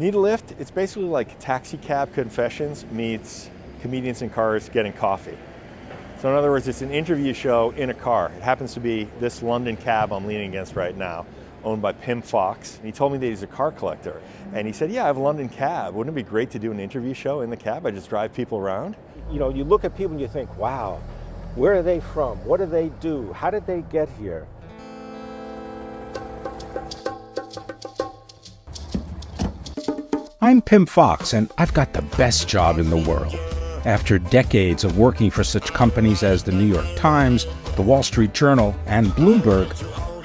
Need a lift? It's basically like Taxi Cab Confessions meets Comedians in Cars Getting Coffee. So in other words, it's an interview show in a car. It happens to be this London cab I'm leaning against right now, owned by Pim Fox. And he told me that he's a car collector. And he said, yeah, I have a London cab. Wouldn't it be great to do an interview show in the cab? I just drive people around. You know, you look at people and you think, wow, where are they from? What do they do? How did they get here? I'm Pim Fox, and I've got the best job in the world. After decades of working for such companies as the New York Times, the Wall Street Journal, and Bloomberg,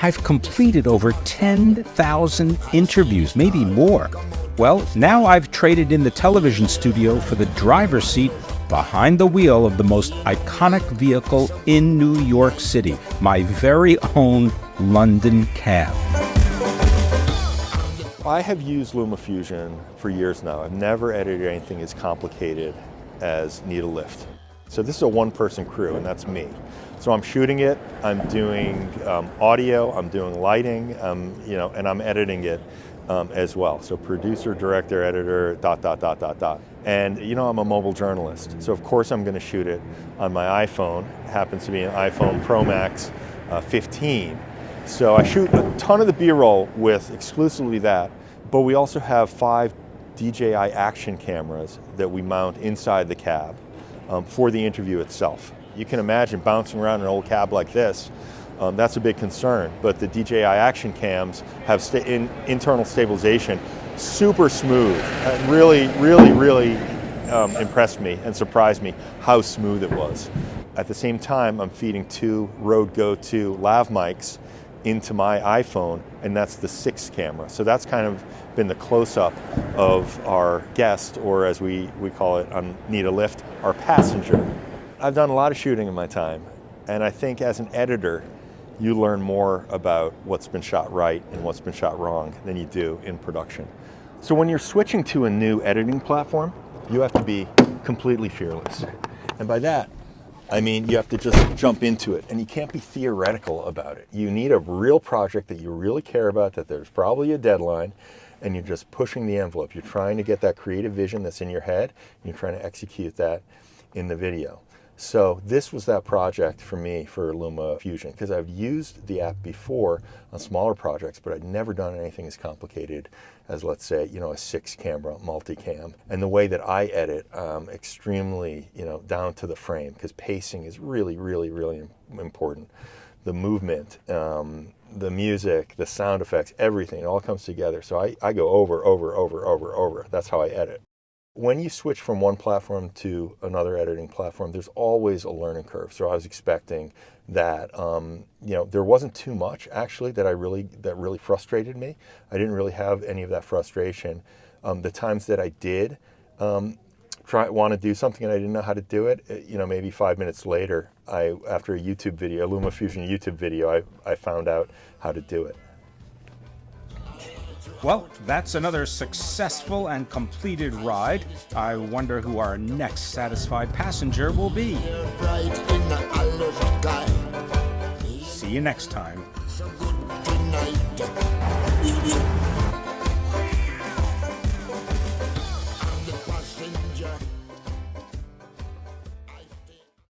I've completed over 10,000 interviews, maybe more. Well, now I've traded in the television studio for the driver's seat behind the wheel of the most iconic vehicle in New York City, my very own London cab. I have used LumaFusion for years now. I've never edited anything as complicated as Need a Lift. So this is a one-person crew, and that's me. So I'm shooting it, I'm doing audio, I'm doing lighting, and I'm editing it as well. So producer, director, editor, ... And I'm a mobile journalist. So of course I'm gonna shoot it on my iPhone. It happens to be an iPhone Pro Max 15. So I shoot a ton of the B-roll with exclusively that, but we also have 5 DJI action cameras that we mount inside the cab for the interview itself. You can imagine bouncing around an old cab like this, that's a big concern, but the DJI action cams have internal stabilization, super smooth. Really impressed me and surprised me how smooth it was. At the same time, I'm feeding 2 Rode Go 2 lav mics into my iPhone, and that's the 6th camera. So that's kind of been the close-up of our guest, or as we call it on Need a Lift, our passenger. I've done a lot of shooting in my time, and I think as an editor, you learn more about what's been shot right and what's been shot wrong than you do in production. So when you're switching to a new editing platform, you have to be completely fearless. And by that, I mean, you have to just jump into it, and you can't be theoretical about it. You need a real project that you really care about, that there's probably a deadline, and you're just pushing the envelope. You're trying to get that creative vision that's in your head, and you're trying to execute that in the video. So this was that project for me for LumaFusion, because I've used the app before on smaller projects, but I'd never done anything as complicated as, let's say, a 6-camera multicam. And the way that I edit, extremely, down to the frame, because pacing is really important. The movement, the music, the sound effects, everything, it all comes together. So I go over. That's how I edit. When you switch from one platform to another editing platform, there's always a learning curve. So I was expecting that, there wasn't too much actually that really frustrated me. I didn't really have any of that frustration. The times that I did want to do something and I didn't know how to do it, maybe 5 minutes later, after a YouTube video, a LumaFusion YouTube video, I found out how to do it. Well, that's another successful and completed ride. I wonder who our next satisfied passenger will be. See you next time.